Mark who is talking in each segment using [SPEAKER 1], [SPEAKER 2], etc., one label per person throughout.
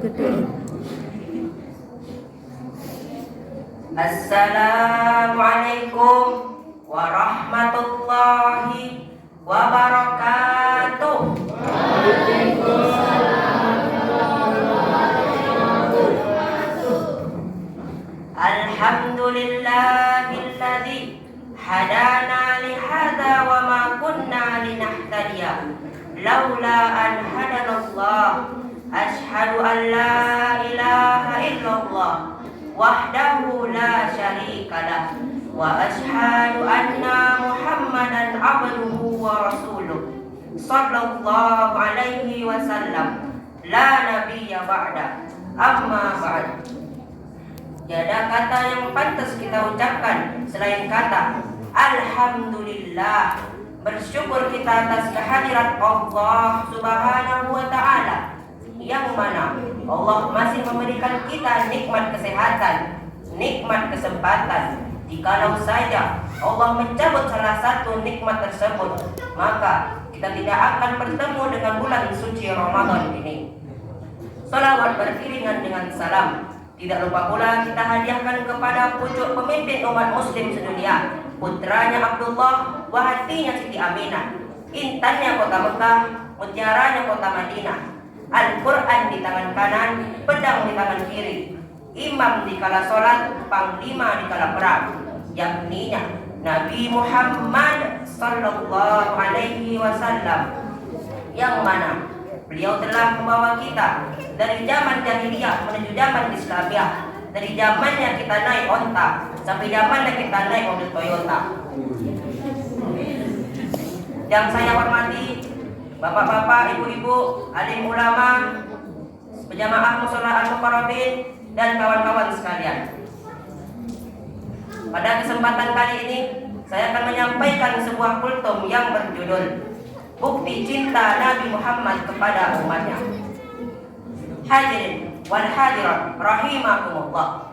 [SPEAKER 1] Assalamualaikum warahmatullahi wabarakatuh. Alhamdulillahilladzi hadana lihada wa ma kunna linahtadiya laula an hadanallah. Asyhadu an la ilaha illallah wahdahu la syarikalah wa asyhadu anna Muhammadan abduhu wa rasuluh sallallahu alaihi wasallam la nabiyya ba'da. Amma ba'd. Tiada kata yang pantas kita ucapkan selain kata alhamdulillah. Bersyukur kita atas kehadirat Allah Subhanahu wa ta'ala, yang mana Allah masih memberikan kita nikmat kesehatan, nikmat kesempatan. Jikalau saja Allah mencabut salah satu nikmat tersebut, maka kita tidak akan bertemu dengan bulan suci Ramadan ini. Salawat beriringan dengan salam. Tidak lupa pula kita hadiahkan kepada pucuk pemimpin umat muslim sedunia, putranya Abdullah, wahatinya Siti Aminah, intannya kota Mekah, mutiaranya kota Madinah, Al-Quran di tangan kanan, pedang di tangan kiri, imam di kala sholat, panglima di kala perang, yakninya Nabi Muhammad sallallahu alaihi wasallam, yang mana beliau telah membawa kita dari zaman jahiliyah menuju zaman Islamiah, dari zamannya kita naik onta sampai zamannya kita naik mobil Toyota. Yang saya hormati bapak-bapak, ibu-ibu, alim ulama, penjamaah mushola al-muqarrabin, dan kawan-kawan sekalian. Pada kesempatan kali ini saya akan menyampaikan sebuah kultum yang berjudul Bukti Cinta Nabi Muhammad kepada umatnya. Hadirin wal hadirat rahimakumullah.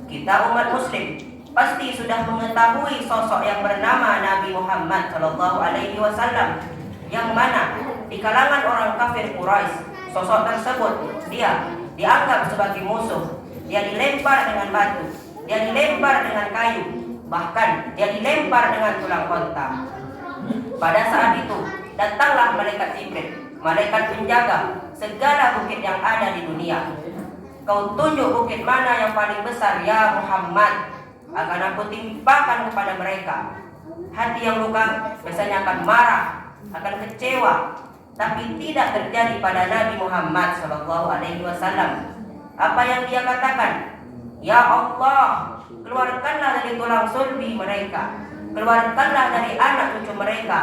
[SPEAKER 1] Kita umat muslim pasti sudah mengetahui sosok yang bernama Nabi Muhammad sallallahu alaihi wasallam, yang mana di kalangan orang kafir Quraisy sosok tersebut dia dianggap sebagai musuh. Dia dilempar dengan batu, dia dilempar dengan kayu, bahkan dia dilempar dengan tulang onta. Pada saat itu datanglah malaikat Jibril, malaikat penjaga segala bukit yang ada di dunia. Kau tunjuk bukit mana yang paling besar ya Muhammad, akan aku timpakan kepada mereka. Hati yang luka biasanya akan marah, akan kecewa, tapi tidak terjadi pada Nabi Muhammad sallallahu alaihi wasallam. Apa yang dia katakan? Ya Allah, keluarkanlah dari tulang sulbi mereka, keluarkanlah dari anak cucu mereka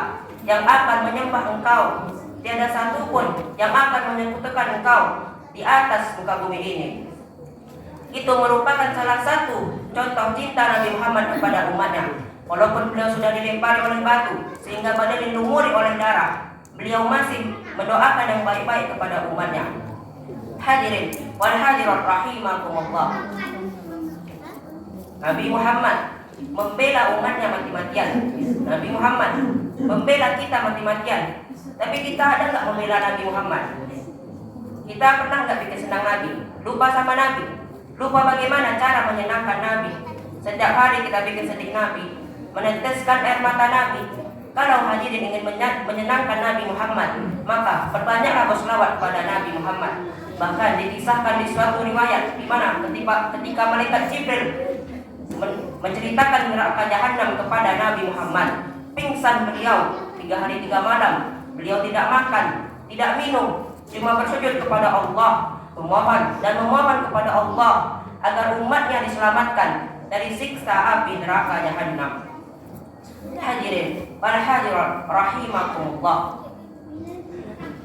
[SPEAKER 1] yang akan menyembah engkau. Tiada satupun yang akan menyekutukan engkau di atas muka bumi ini. Itu merupakan salah satu contoh cinta Nabi Muhammad kepada umatnya. Walaupun beliau sudah dilempari oleh batu sehingga badan dilumuri oleh darah, beliau masih mendoakan yang baik-baik kepada umatnya. Hadirin wal hadirat rahimakumullah. Nabi Muhammad membela umatnya mati-matian. Nabi Muhammad membela kita mati-matian. Tapi kita ada nggak membela Nabi Muhammad? Kita pernah nggak bikin senang Nabi? Lupa sama Nabi? Lupa bagaimana cara menyenangkan Nabi? Setiap hari kita bikin sedih Nabi, meneteskan air mata Nabi. Kalau hadirin ingin menyenangkan Nabi Muhammad, maka perbanyaklah berselawat kepada Nabi Muhammad. Bahkan dikisahkan di suatu riwayat di mana ketika malaikat Jibril menceritakan neraka jahanam kepada Nabi Muhammad, pingsan beliau 3 hari 3 malam. Beliau tidak makan, tidak minum, cuma bersujud kepada Allah, memohon kepada Allah agar umatnya diselamatkan dari siksa api neraka jahanam. Hadirin wal hadirat rahimakumullah.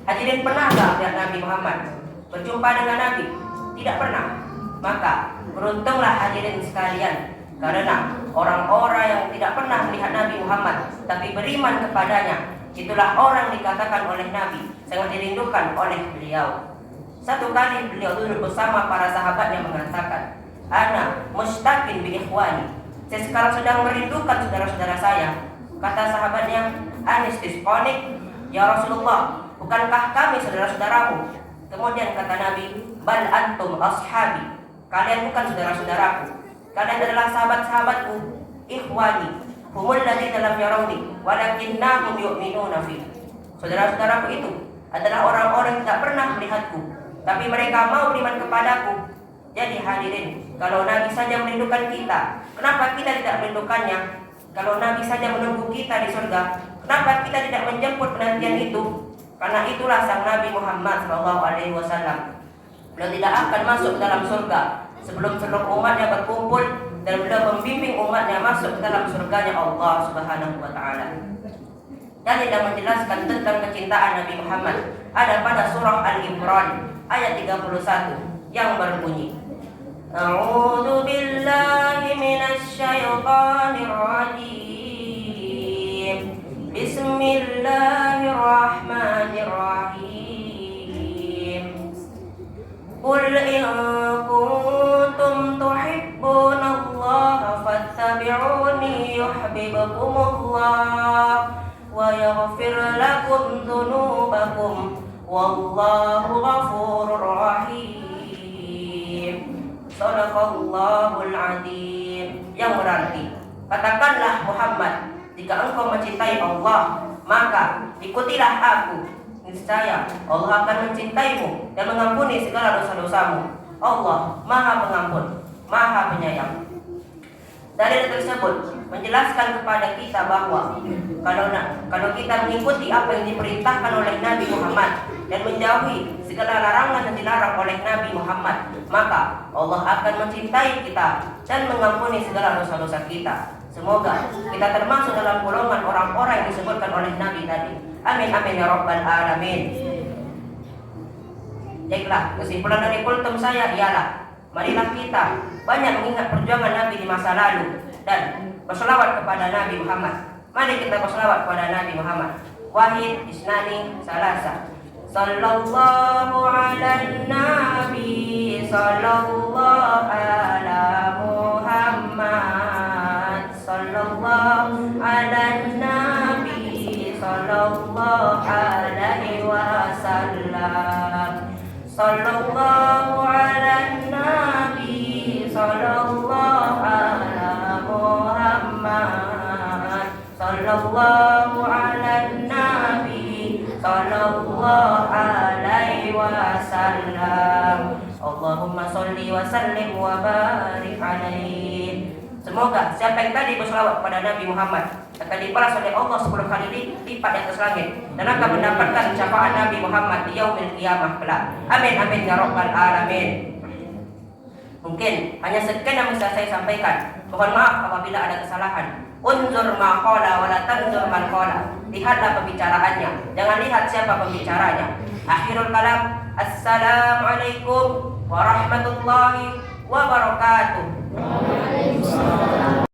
[SPEAKER 1] Hadirin pernah enggak lihat Nabi Muhammad? Berjumpa dengan Nabi? Tidak pernah. Maka beruntunglah hadirin sekalian, karena orang-orang yang tidak pernah melihat Nabi Muhammad tapi beriman kepadanya, itulah orang dikatakan oleh Nabi sangat dirindukan oleh beliau. Satu kali beliau duduk bersama para sahabatnya mengatakan, "Ana mustaqin bi ikhwani." Saya sekarang sedang merindukan saudara-saudara saya. Kata sahabatnya, "Anis tisqonik, ya Rasulullah, bukankah kami saudara-saudaramu?" Kemudian kata Nabi, bal antum ashabi, kalian bukan saudara-saudaraku, kalian adalah sahabat-sahabatku, ikhwani, humul ladzina lam yarawni walakinnahum yu'minuna fi. Saudara-saudaraku itu adalah orang-orang yang tidak pernah melihatku, tapi mereka mau beriman kepadaku. Jadi hadirin, kalau Nabi saja merindukan kita, kenapa kita tidak merindukannya? Kalau Nabi saja menunggu kita di surga, kenapa kita tidak menjemput penantian itu? Karena itulah sang Nabi Muhammad SAW. Beliau tidak akan masuk ke dalam surga sebelum seluruh umatnya berkumpul, dan beliau membimbing umatnya masuk ke dalam surganya Allah Subhanahu wa Ta'ala. Dan yang menjelaskan tentang kecintaan Nabi Muhammad ada pada surah Al-Imran ayat 31 yang berbunyi, A'udzu billahi minasy syaithanir rajim. Bismillahirrahmanirrahim. Qul in kuntum tuhibbunallaha fattabi'uni yuhibbukumullah wa yaghfir lakum dzunubakum wallahu ghafurur rahim. Shadaqallahul adzim. Yang berarti, katakanlah Muhammad, jika engkau mencintai Allah, maka ikutilah aku. Niscaya Allah akan mencintaimu dan mengampuni segala dosa-dosamu. Allah Maha Pengampun, Maha Penyayang. Dalil tersebut menjelaskan kepada kita bahwa kalau kita mengikuti apa yang diperintahkan oleh Nabi Muhammad dan menjauhi segala larangan yang dilarang oleh Nabi Muhammad, maka Allah akan mencintai kita dan mengampuni segala dosa-dosa kita. Semoga kita termasuk dalam golongan orang-orang yang disebutkan oleh Nabi tadi. Amin amin ya rabbal alamin. Baiklah, kesimpulan dari kultum saya ialah, marilah kita banyak mengingat perjuangan Nabi di masa lalu dan berselawat kepada Nabi Muhammad. Mari kita berselawat kepada Nabi Muhammad. Wahid isnani salasa. Sallallahu ala nabi, sallallahu ala Muhammad, sallallahu ala nabi, sallallahu alaihi wasallam, sallallahu ala nabi, sallallahu ala Muhammad, sallallahu ala nabi, sallallahu alaihi wasallam. Allahumma sholli wa sallim wa barik alaihi. Semoga siapa yang tadi berselawat kepada Nabi Muhammad akan dibalas oleh Allah 10 kali lipat di atas langit dan akan mendapatkan syafaat Nabi Muhammad di yaumil qiyamah kelak. Amin amin ya rabbal alamin. Mungkin hanya sekian yang bisa saya sampaikan. Mohon maaf apabila ada kesalahan. Unzur ma qala wa la tanzur man qala. Lihatlah pembicaraannya, jangan lihat siapa pembicaranya. Akhirul kalam. Assalamualaikum warahmatullahi wabarakatuh.